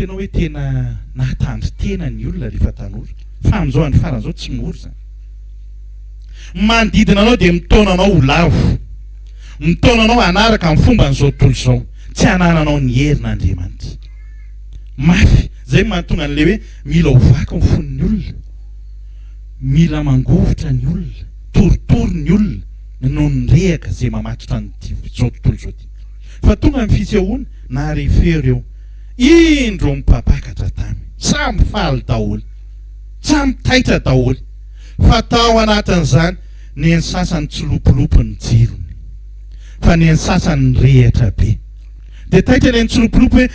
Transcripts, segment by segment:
tena hoe tena nahatandry tena ny olona rehefa tanora fa amin'izao andro faran'izao tsy mora zany. Manodidina anao dia mitaonanao ho lavo, mitaonanao anaraka amin'ny fomba n'izao tontolo izao, tsy hanananao ny herin'Andriamanitra. Mafy zay mahatonga an'ilay hoe mila ho vaky ny fon'ny olona, mila mangovotra ny olona, toritory ny olona no nyrehaka zay mamatotra n'izao tontolo izao ty. Fa tonga amin'ny fisehoana na rehefa eo indro mipapakatra taminy, samy faly daholo, samy taitra daholo. Fa tao anatin'izany ny sasany tsy lopolopy ny jirony, fa ny sasany rehatra be. Dia taitra ny tsy lopolopy hoe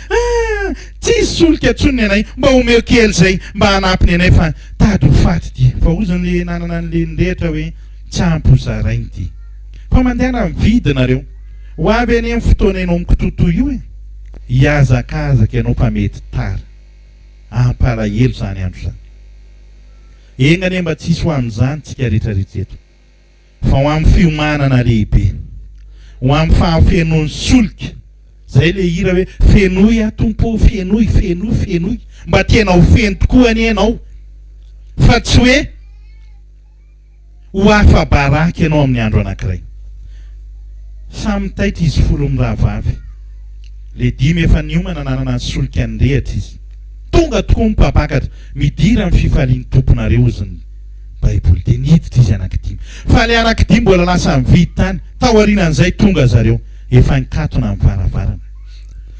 tsisy solika tsony anay, mba omeo kely zay mba hanampiny anay fa tady ho faty ty. Fa ozan'le nanana an'le nyrehatra hoe tsy ampy ho zarainy ty. Fa mandehana mividy nareo ho avy any amin'ny fotoana ianao mikototoy io hiazakazaka ianao mpamety tara, ampalahelo zany andro zany. Eny ane mba tsisy ho amin'izany tsika rehetrarehetra eto, fa ho amin'ny fiomanana lehibe, ho amin'ny fahafenoan'ny solika. Zay le hira hoe fenoy a tompo, fenoy, fenoy, fenoy, mba tena ho feno tokoa any ianao, fa tsy hoe ho afa-baraka ianao amin'ny andro anankiray. Samy taitra izy folo mirahavavy, le dimy efa niomana nanana ny solika nyrehatra izy, tonga tokoa mipapakatra midira amin'ny fifalian'ny tomponareo izy ny Baiboly. Dia niditra izy anankidimy, fa le anankidimy mbola lasa mividy tany. Tao aorianan'izay tonga zareo efa nikatona amin'ny varavarana.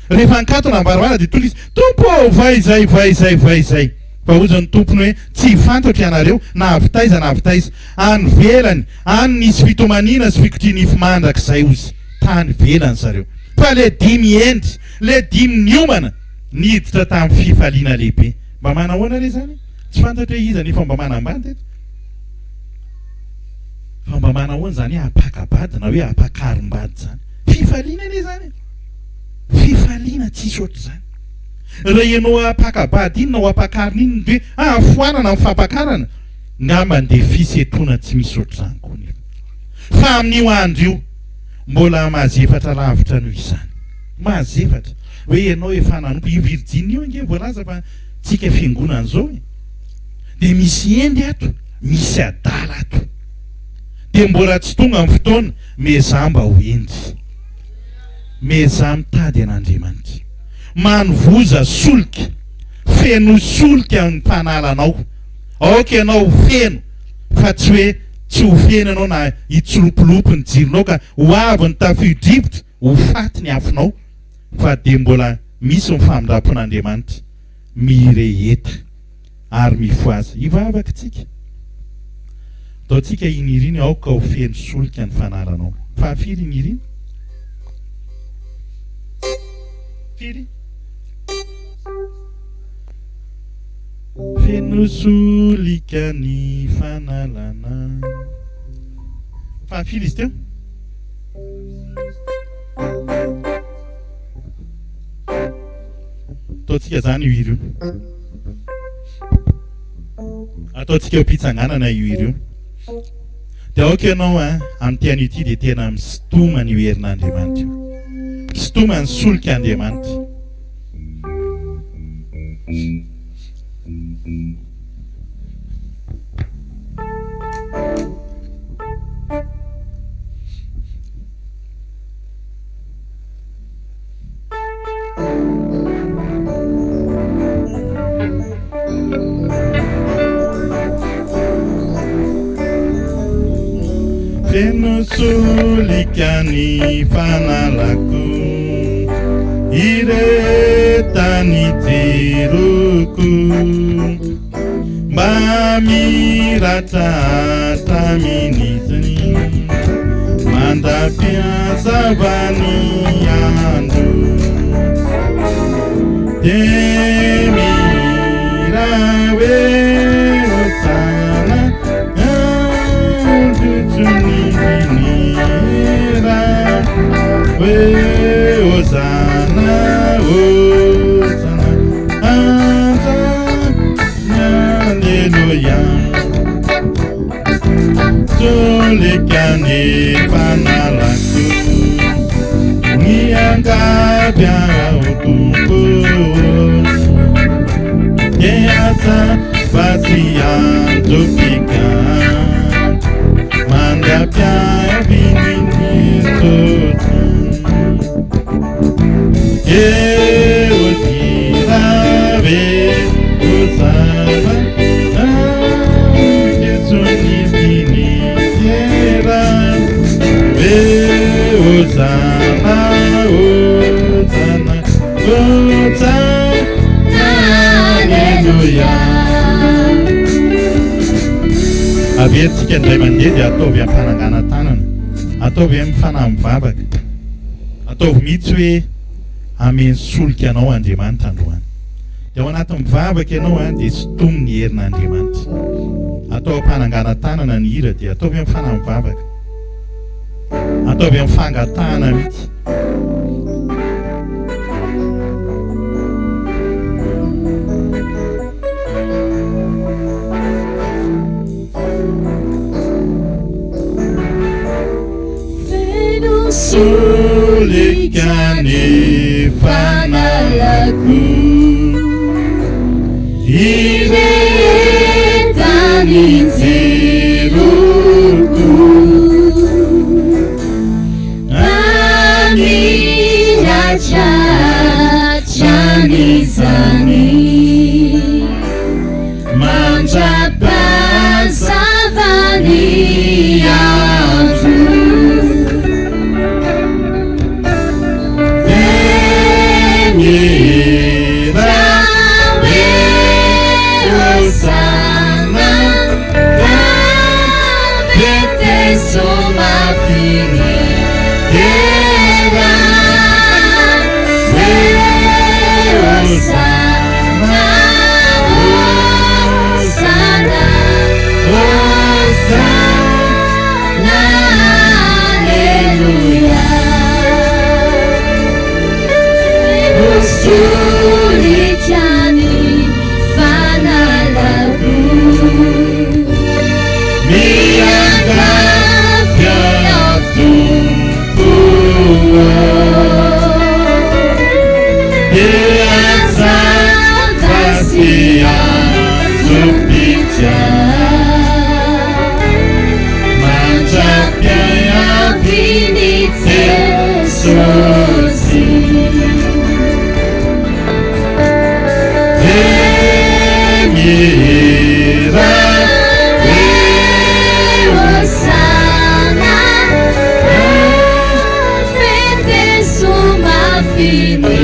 Rehefa nikatona amin'ny varavarana dia tonga izy, tompo vaizay, vaizay, vaizay. Fa ozany tompony hoe tsy fantatra ianareo na avitaiza na avitaiza, any velany, any nisy fitomaniana sy fikotrian'ifo mandrakizay ozy, tany velany zareo. Fa le dimy endry, le dimy niomana niditra tamin'ny fifaliana lehibe. Mba manahoana re zany? Tsy fantatra hoe iza nefa mba manambady eto. Fa mba manahoana zany hoe apakabady na hoe apakarim-bady zany. Fifaliana re zany. Fifaliana tsisy ohatr' zany. Raha ianao apakabady iny na ho apakarina iny hoe afoanana amin'ny fampakarana, ngamba ndeha fisetoana tsy misy ohatr' zany koa nefa. Fa amin'io andro io mbola mazefatra lavitra noho izany. Mazefatra hoe ianao efa nanompo io Virginia io nge voalaza fa tsika fiangonana zao. Dia misy endy ato, misy adala ato. Dia mbola tsy tonga amin'ny fotoana mezamba ho endy, meza mitady an'Andriamanitra, manovoza solika, feno solika ny mpanalanao. Aoka ianao feno, fa tsy hoe tsy ho feno ianao na hitsolopolopy ny jironao ka ho avy ny tafio-drivotra ho faty ny afonao, fa dia mbola misy ny famindrapon'Andriamanitra mireheta ary mifoaza. Hivavaka tsika, ataotsika iniriny aoka ho feno solika ny fanalanao. Fahafiry iniriny, firy feno solika ny fanalana. Fahafiry izy teo. Ataotsika zany io hira io, ataotsika ho mpitsanganana io hira io. Dia aoka ianao amin'ny tian'io ity dia tena misitoma ny herin'Andriamanitra io, misitoma ny solika Andriamanitra. Feno solika ny fanalako, iretany jeroko, mba miratra tamin'izany, mandampiazavany andro. Dia mira hoe osana Hosanna, Hosanna, Alleluia. Solikani fanalaku, niangabia utuku, Avetsika indray mandeha dia ataovy amin'ny fanangana tanana, ataovy amin'ny fanahy-mivavaka, ataovy mihitsy hoe ameny solika anao Andriamanitra androany. Dia ao anatin'ny mivavaka ianao dia sotomy ny herin'Andriamanitra. Atao am-panangana tanana ny hira dia ataovy amin'ny fanahy-mivavaka, ataovy amin'ny fangatahana mihitsy. Sulikani fanalaku Iretani ziruku Amina chachani zani Manjapa savani Sulikani fanalaku Miangkafya tumpuwa Biasa kasih supica Manjapya yang finit Yesusi Hira Osana Fete suma fini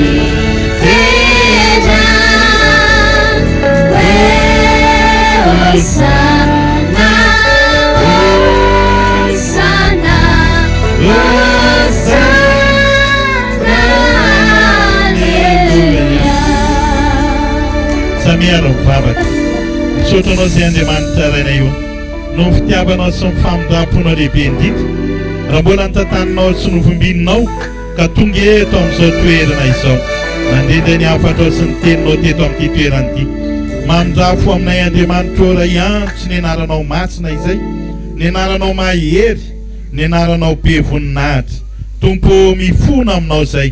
Hira Osana Osana Osana Hallelujah Samia Tahian'i Misaotra zay Andriamanitra raina io no fitiavanao sy mifamindraponao lehibe indrindra raha mbola nitatananao sy novombinao ka tonga eto amin'izao toerana izao mandendra ny afatao sy ny teninao teto amin'ity toerana ity mamindrafo aminay Andriamanitra raha iantso ny anaranao masina izay ny anaranao mahery ny anaranao be voninahitra tompo mifona aminao zay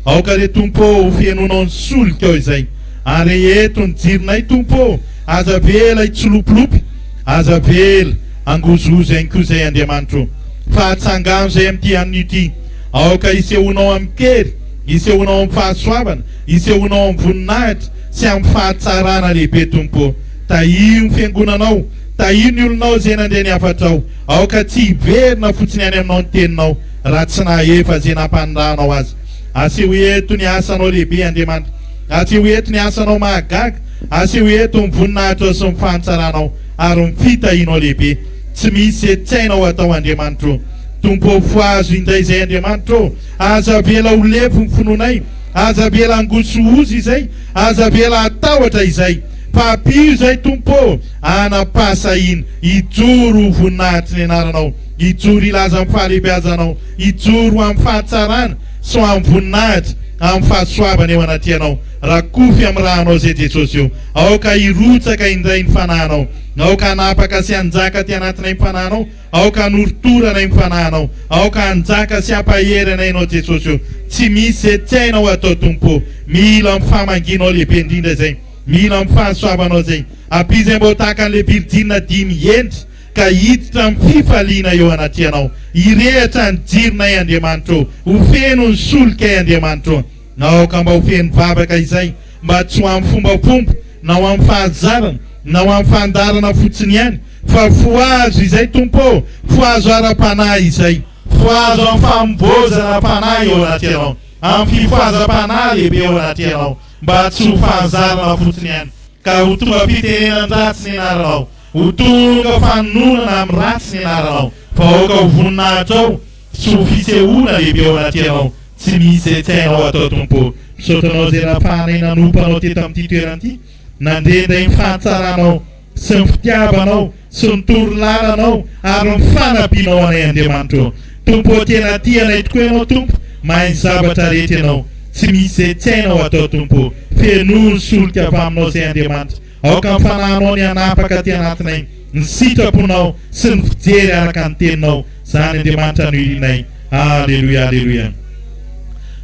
aoka re tompo ho fianonao ny solika ao izay ary eto ny jironay tompo aza vela itsolopolopy aza vela angozozo ihany koa zay Andriamanitra fahatsangano zay amin'ity an'ity aoka isehonao amin'ny kery isehonao amin'ny fahasoavana isehonao amin'ny voninahitra sy amin'ny fahatsarana lehibe tompo tahio ny fiangonanao tahio ny olonao zay nandeha ny afatrao aoka tsy hiverina fotsiny any aminao ny teninao raha tsy nahefa zay nampanindranao azy aseho eto ny asanao lehibe Andriamanitra aseho eto ny asanao mahagaga aseho eto ny voninahitra sy ny fahansaranao ary ny fitahianao lehibe tsy misy etsainao atao Andriamanitra tompo foazo indray zay Andriamanitra aza vela ho lefo ny fononay aza vela angosozy izay aza vela atahotra izay papio zay tompo anapasahina ijoro voninahitra ny anaranao ijoro ilaza amin'ny fahalehibeazanao ijoro amin'ny fahatsarana sy amin'ny voninahitra amin'ny fahasoavana eo anaty anao raha kofy amin'ny rahanao zay Jesosy io aoka hirotsaka indray ny fanahinao aoka hanapaka sy hanjaka ty anatinay mifanahinao aoka hanorotoranay mifanahinao aoka hanjaka sy hampahery anao Jesosy io tsy misy etsainao atao tompo mila amin'ny famanginao lehibe indrindra zay mila amin'ny fahasoavanao zay ampizay mbo tahaka an'le biridina dimy endry ka hiditra amin'ny fifaliana eo anaty anao hirehitra ny jironay Andriamanitra ho feno ny solika Andriamanitra naoka mba ho feno vavaka izay mba tsy ho amin'ny fombafomba na ho amin'ny fahazarana na ho amin'ny fandarana fotsiny ihany fa foazo izay tompo foazo ara-panahy izay fifoazo amin'ny famibozana mpanahy eo anaty ianao, amin'ny fifoazam-panahy lehibe eo anaty ianao, mba tsy ho fanzarana fotsiny ihany ka ho tonga fitenenan-dratsy ny anaranao, ho tonga fanonana amin'ny ratsy ny anaranao, vahoaka ho voninahitra ao tsy ho fisehoana lehibe eo anaty ianao, tsy misy izay tsy hainao atao tompo. Misaotranao izay rapahana nanompanao teto amin'ity toerana ity, nandendra ny fahatsaranao sy ny fitiavanao sy ny torolananao ary ny fanampianao anay Andriamanitra. Tompo tena tianay tokoa ianao tompo, mahay zavatra rehetra ianao, tsy misy izay tsy hainao atao tompo. Fenono solika avy aminao izay Andriamanitra, aoka ny fanahinao ny anapaka ty anatinay, ny sitraponao sy ny fijery araka ny teninao, zany Andriamanitra no irinay. Aleluia, aleluia.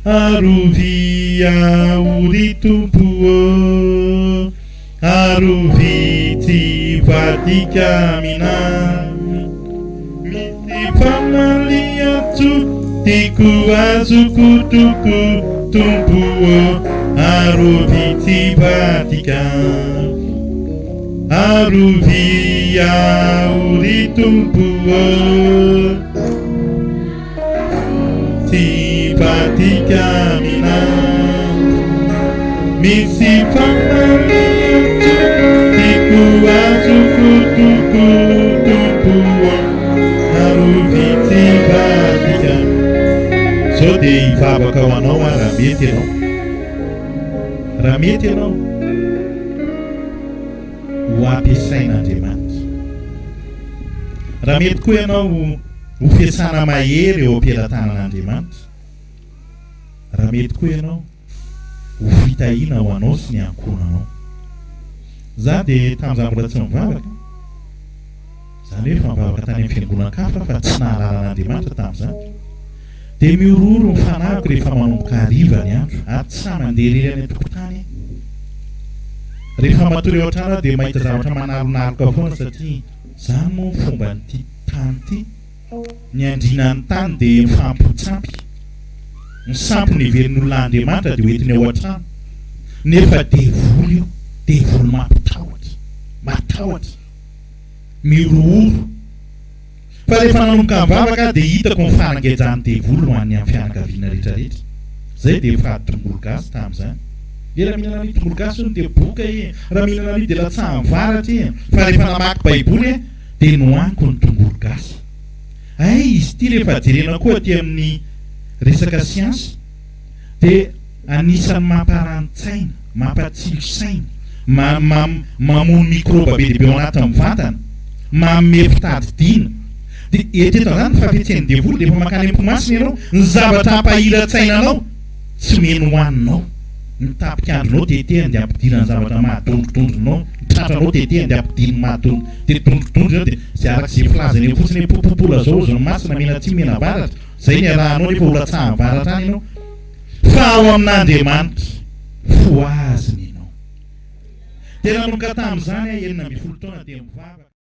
Arovia ori tompo, arovia tsy vadika aminay, misy famalia tso tiako azoko toko tompo, arovia tsy vadika, arovia ori tompo, tsy vadika aminay, misy famalia tso tiako azoko toko tompo, arovia tsy vadika. Zao dia hivavaka ho anao raha mety ianao, raha mety ianao ho ampiasain'Andriamanitra, raha mety koa ianao ho fiasana mahery eo am-pelatanan'Andriamanitra, raha mety koa ianao ho fitahiana ho anao sy ny ankonanao. Za dia tamin'izaho mbola tsy mivavaka, zany hoe mivavaka tany amin'ny fiangonana-kafa fa tsy nahalalan'Andriamanitra tamin'izany, dia miororo ny fanahiko rehefa manomboka hariva ny andro ary tsy sahy mandeha irery any an-tokotany. Rehefa matory ao an-trano dia mahita zavatra manalonaloka foana, satria zany moa ny fomba n'ity tany ity, ny andrinan'ny tany dia mifampitsampy, ny sampy ny heverin'olona Andriamanitra dia hoentiny ao an-trano, nefa devoly io, devoly mampitahotra, matahotra, miorooro. Fa rehefa nanomboka mivavaka dia hitako ny fanangejan'ny devoly ho an'ny amin'ny fianakaviana rehetrarehetra. Zay dia mifady tongolo gasy tamin'izany. Raha mihinana ny tongolo gasy ony dia boka raha mihinana ny dia latsaha mivaratra fa rehefa namaky baiboly dia nohaniko ny tongolo gasy. Izy ity rehefa jerena koa aty amin'ny resaka siansy dia anisan'ny mamparanitsaina, mampatsilo saina, mamono mikroba be dia be ao anatin'ny vatana, manome fitadidiana. Dia eto izany ny fahafitsian'ny devoly, rehefa makany am-pomasina ianao, ny zavatra hampahiran-tsainanao tsy meno hohaninao. Ny tapikandronao tetehany dia ampidina ny zavatra mahadondrodondronao, ny tratranao tetehany dia ampidina mahadondro, dia dondrodondro dia izay arak'izay filazany eo fotsiny popopola zao ozy ny masina mena tsy mena varatra, zay ny arahanao nefa ho latsaha varatra any ianao. Fa ao amin'Andriamanitra foaziny ianao. Dia nanomboka tamin'izany 11 taona dia mivavaka.